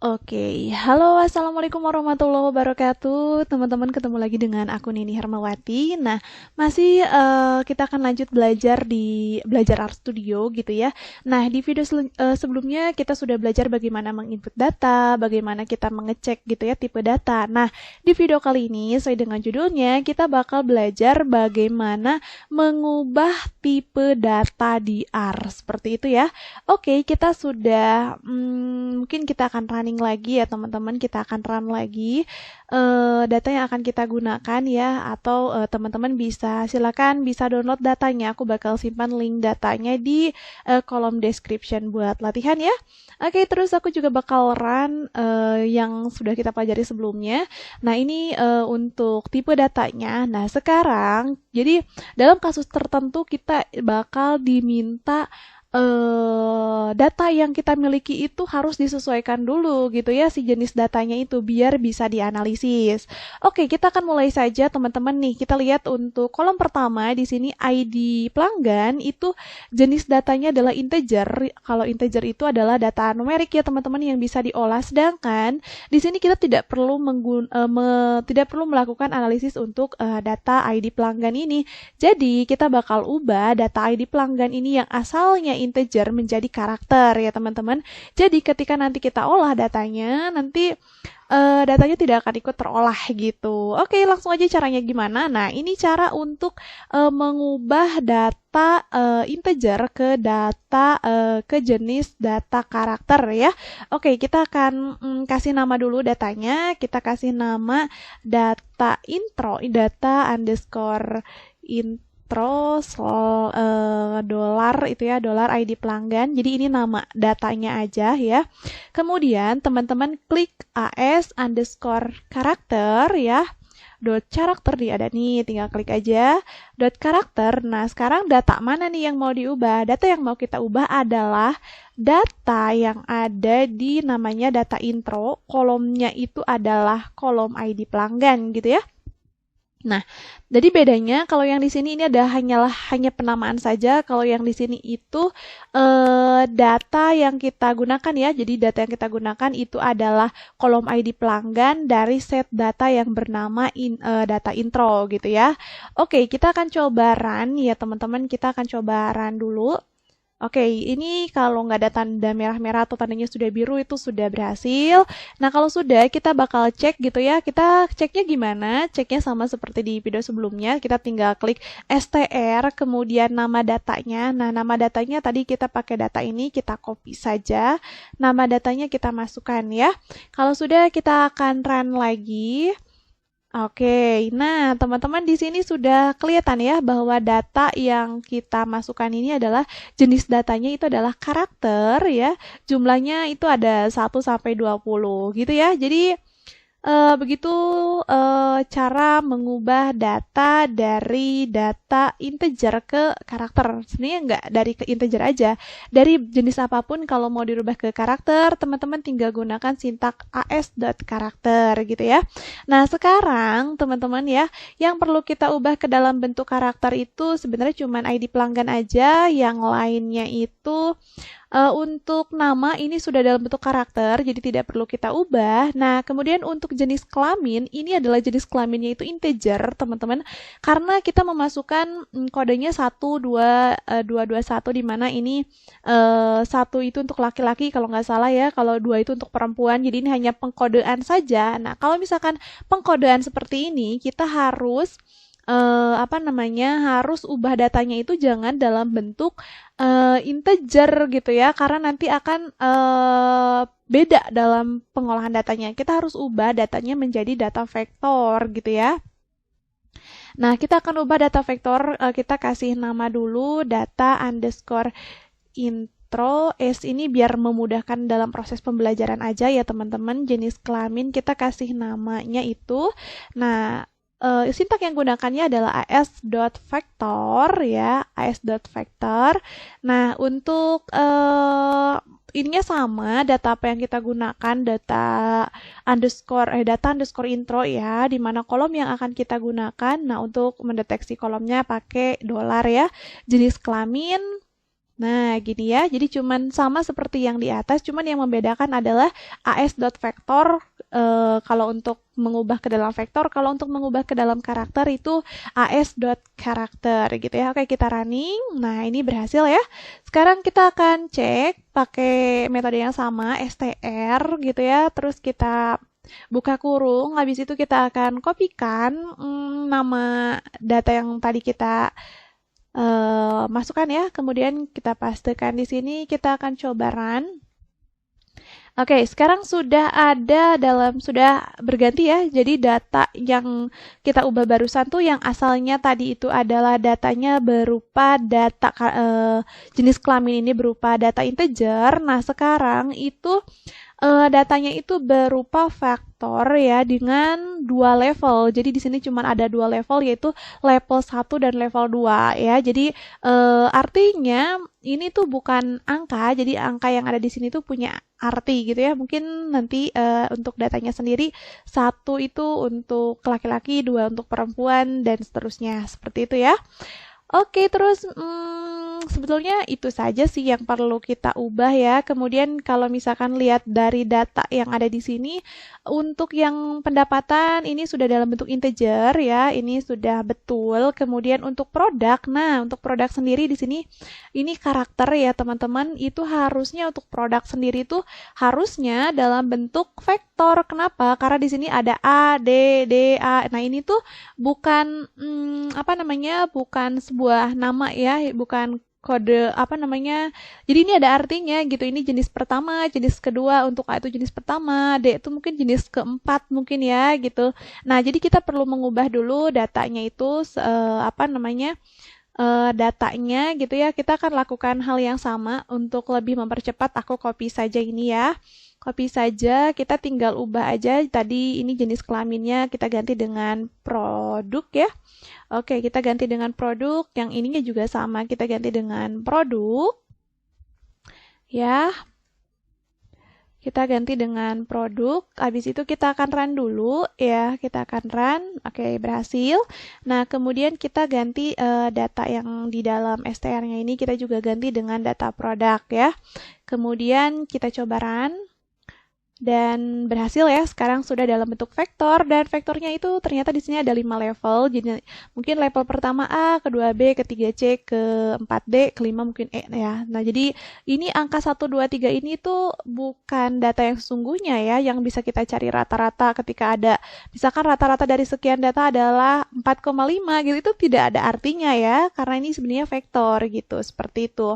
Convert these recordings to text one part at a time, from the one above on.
Oke, halo assalamualaikum warahmatullahi wabarakatuh. Teman-teman ketemu lagi dengan aku Nini Hermawati. Nah, masih kita akan lanjut belajar di belajar Art Studio gitu ya. Nah, di video sebelumnya kita sudah belajar bagaimana menginput data, bagaimana kita mengecek gitu ya tipe data. Nah, di video kali ini sesuai dengan judulnya kita bakal belajar bagaimana mengubah tipe data di R. Seperti itu ya. Oke, kita sudah mungkin kita akan running lagi ya teman-teman, kita akan run lagi data yang akan kita gunakan ya, atau teman-teman silakan bisa download datanya. Aku bakal simpan link datanya di kolom description buat latihan ya. Oke, terus aku juga bakal run yang sudah kita pelajari sebelumnya. Nah, ini untuk tipe datanya. Nah, sekarang jadi dalam kasus tertentu kita bakal diminta data yang kita miliki itu harus disesuaikan dulu gitu ya, si jenis datanya itu biar bisa dianalisis. Oke, kita akan mulai saja teman-teman nih. Kita lihat untuk kolom pertama di sini ID pelanggan itu jenis datanya adalah integer. Kalau integer itu adalah data numerik ya teman-teman yang bisa diolah, sedangkan di sini kita tidak perlu melakukan analisis untuk data ID pelanggan ini. Jadi kita bakal ubah data ID pelanggan ini yang asalnya integer menjadi karakter ya teman-teman. Jadi ketika nanti kita olah datanya, nanti datanya tidak akan ikut terolah gitu. Oke, langsung aja caranya gimana. Nah, ini cara untuk mengubah data integer ke data ke jenis data karakter ya. Oke, kita akan kasih nama dulu datanya. Kita kasih nama data intro, data underscore intro dolar itu ya, dolar ID pelanggan. Jadi ini nama datanya aja ya. Kemudian teman-teman klik AS underscore karakter ya. Dot karakter ada nih, tinggal klik aja dot karakter. Nah, sekarang data mana nih yang mau diubah? Data yang mau kita ubah adalah data yang ada di namanya data intro. Kolomnya itu adalah kolom ID pelanggan gitu ya. Nah, jadi bedanya kalau yang di sini ini hanya penamaan saja. Kalau yang di sini itu data yang kita gunakan ya. Jadi data yang kita gunakan itu adalah kolom ID pelanggan dari set data yang bernama data intro gitu ya. Oke, kita akan coba run ya teman-teman. Kita akan coba run dulu. Oke, ini kalau nggak ada tanda merah-merah atau tandanya sudah biru itu sudah berhasil. Nah, kalau sudah kita bakal cek gitu ya. Kita ceknya gimana? Ceknya sama seperti di video sebelumnya. Kita tinggal klik str, kemudian nama datanya. Nah, nama datanya tadi kita pakai data ini, kita copy saja. Nama datanya kita masukkan ya. Kalau sudah kita akan run lagi. Oke, nah teman-teman di sini sudah kelihatan ya bahwa data yang kita masukkan ini adalah jenis datanya itu adalah karakter ya. Jumlahnya itu ada 1 sampai 20 gitu ya. Jadi begitu cara mengubah data dari data integer ke karakter. Sebenarnya nggak dari ke integer aja. Dari jenis apapun kalau mau dirubah ke karakter, teman-teman tinggal gunakan sintak as.karakter gitu ya. Nah, sekarang teman-teman ya, yang perlu kita ubah ke dalam bentuk karakter itu sebenarnya cuma ID pelanggan aja, yang lainnya itu untuk nama ini sudah dalam bentuk karakter, jadi tidak perlu kita ubah. Nah, kemudian untuk jenis kelamin, ini adalah jenis kelaminnya itu integer, teman-teman. Karena kita memasukkan kodenya 12221, di mana ini 1 itu untuk laki-laki kalau nggak salah ya, kalau 2 itu untuk perempuan. Jadi ini hanya pengkodean saja. Nah, kalau misalkan pengkodean seperti ini, kita harus harus ubah datanya itu jangan dalam bentuk integer gitu ya, karena nanti akan beda dalam pengolahan datanya. Kita harus ubah datanya menjadi data vektor gitu ya. Nah, kita akan ubah data vektor, kita kasih nama dulu data underscore intro. S ini biar memudahkan dalam proses pembelajaran aja ya teman-teman. Jenis kelamin kita kasih namanya itu. Nah, sintak yang gunakannya adalah as.vector ya, as.vector. Nah, untuk ininya sama, data apa yang kita gunakan, data underscore intro ya, di mana kolom yang akan kita gunakan. Nah, untuk mendeteksi kolomnya pakai dolar ya. Jenis kelamin Nah, gini ya. Jadi cuman sama seperti yang di atas, cuman yang membedakan adalah as.vector kalau untuk mengubah ke dalam vektor, kalau untuk mengubah ke dalam karakter itu as.character gitu ya. Oke, kita running. Nah, ini berhasil ya. Sekarang kita akan cek pakai metode yang sama, str gitu ya. Terus kita buka kurung, habis itu kita akan kopikan nama data yang tadi kita masukkan ya, kemudian kita pastekan di sini, kita akan coba run. Oke, sekarang sudah berganti ya. Jadi data yang kita ubah barusan tuh yang asalnya tadi itu adalah datanya berupa data jenis kelamin ini berupa data integer. Nah, sekarang itu datanya itu berupa vektor ya dengan 2 level. Jadi di sini cuma ada 2 level yaitu level 1 dan level 2 ya. Jadi artinya ini tuh bukan angka, jadi angka yang ada di sini tuh punya arti gitu ya. Mungkin nanti untuk datanya sendiri 1 itu untuk laki-laki, 2 untuk perempuan dan seterusnya. Seperti itu ya. Oke, terus sebetulnya itu saja sih yang perlu kita ubah ya. Kemudian kalau misalkan lihat dari data yang ada di sini, untuk yang pendapatan ini sudah dalam bentuk integer ya, ini sudah betul. Kemudian untuk produk, nah untuk produk sendiri di sini, ini karakter ya teman-teman, itu harusnya untuk produk sendiri itu harusnya dalam bentuk vektor. Kenapa? Karena di sini ada A, D, D, A. Nah ini tuh bukan bukan sebuah nama ya, bukan kode jadi ini ada artinya gitu. Ini jenis pertama, jenis kedua, untuk A itu jenis pertama, D itu mungkin jenis keempat mungkin ya gitu. Nah jadi kita perlu mengubah dulu datanya itu datanya gitu ya. Kita akan lakukan hal yang sama. Untuk lebih mempercepat aku copy saja ini ya, copy saja, kita tinggal ubah aja tadi ini jenis kelaminnya kita ganti dengan produk ya. Oke, kita ganti dengan produk, yang ininya juga sama, kita ganti dengan produk. Ya, kita ganti dengan produk, habis itu kita akan run dulu ya, kita akan run, oke berhasil. Nah, kemudian kita ganti data yang di dalam str-nya ini, kita juga ganti dengan data produk ya. Kemudian kita coba run. Dan berhasil ya, sekarang sudah dalam bentuk vektor, dan vektornya itu ternyata di sini ada 5 level. Jadi mungkin level pertama A, kedua B, ketiga C, keempat D, kelima mungkin E ya. Nah, jadi ini angka 1, 2, 3 ini tuh bukan data yang sesungguhnya ya, yang bisa kita cari rata-rata ketika ada, misalkan rata-rata dari sekian data adalah 4,5 gitu, itu tidak ada artinya ya, karena ini sebenarnya vektor gitu, seperti itu.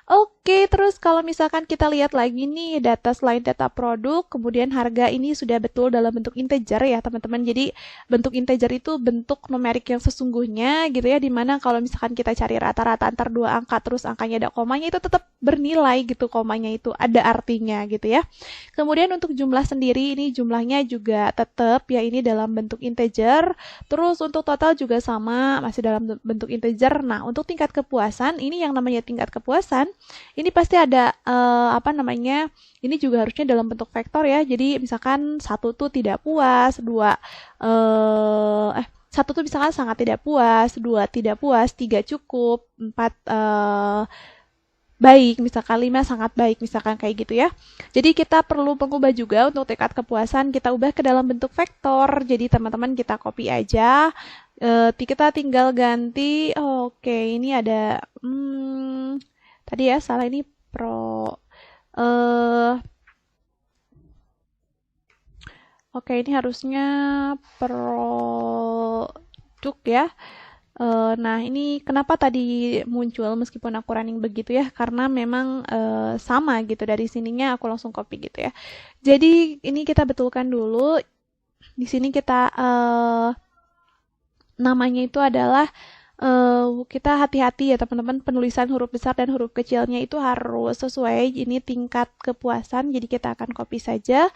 Oke, terus kalau misalkan kita lihat lagi nih data selain data produk, kemudian harga ini sudah betul dalam bentuk integer ya teman-teman. Jadi bentuk integer itu bentuk numerik yang sesungguhnya gitu ya, dimana kalau misalkan kita cari rata-rata antar dua angka terus angkanya ada komanya, itu tetap bernilai gitu, komanya itu ada artinya gitu ya. Kemudian untuk jumlah sendiri, ini jumlahnya juga tetap ya, ini dalam bentuk integer. Terus untuk total juga sama, masih dalam bentuk integer. Nah, untuk tingkat kepuasan, ini yang namanya tingkat kepuasan, ini pasti ada ini juga harusnya dalam bentuk vektor ya. Jadi misalkan 1 tuh tidak puas, 2 1 tuh misalkan sangat tidak puas, 2 tidak puas, 3 cukup, 4 baik, misalkan 5 sangat baik, misalkan kayak gitu ya. Jadi kita perlu mengubah juga untuk tingkat kepuasan, kita ubah ke dalam bentuk vektor. Jadi teman-teman kita copy aja, kita tinggal ganti. Oke, ini ada tadi ya salah, ini oke, ini harusnya produk ya. Nah, ini kenapa tadi muncul meskipun aku running begitu ya, karena memang sama gitu, dari sininya aku langsung copy gitu ya. Jadi ini kita betulkan dulu. Di sini kita namanya itu adalah kita hati-hati ya teman-teman, penulisan huruf besar dan huruf kecilnya itu harus sesuai. Ini tingkat kepuasan, jadi kita akan copy saja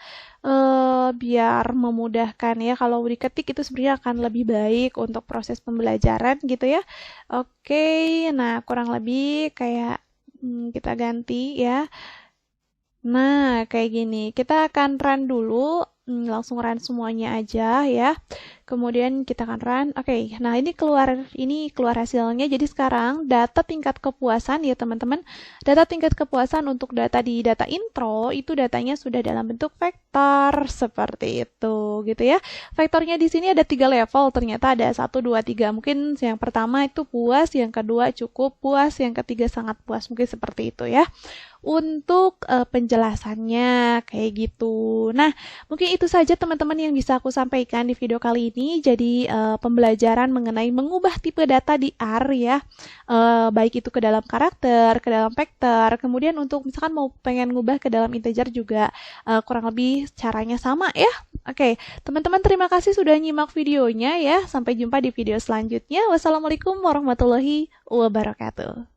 biar memudahkan ya. Kalau diketik itu sebenarnya akan lebih baik untuk proses pembelajaran gitu ya. Oke, nah kurang lebih kayak kita ganti ya. Nah, kayak gini. Kita akan run dulu, langsung run semuanya aja ya. Kemudian kita akan run. Oke, nah ini keluar hasilnya. Jadi sekarang data tingkat kepuasan ya teman-teman. Data tingkat kepuasan untuk data di data intro itu datanya sudah dalam bentuk vektor seperti itu gitu ya. Vektornya di sini ada 3 level. Ternyata ada 1, 2, 3. Mungkin yang pertama itu puas, yang kedua cukup puas, yang ketiga sangat puas. Mungkin seperti itu ya. Untuk penjelasannya kayak gitu. Nah, mungkin itu saja teman-teman yang bisa aku sampaikan di video kali ini. Jadi pembelajaran mengenai mengubah tipe data di R ya, baik itu ke dalam karakter, ke dalam vektor. Kemudian untuk misalkan mau pengen ngubah ke dalam integer juga kurang lebih caranya sama ya. Oke, teman-teman terima kasih sudah nyimak videonya ya. Sampai jumpa di video selanjutnya. Wassalamualaikum warahmatullahi wabarakatuh.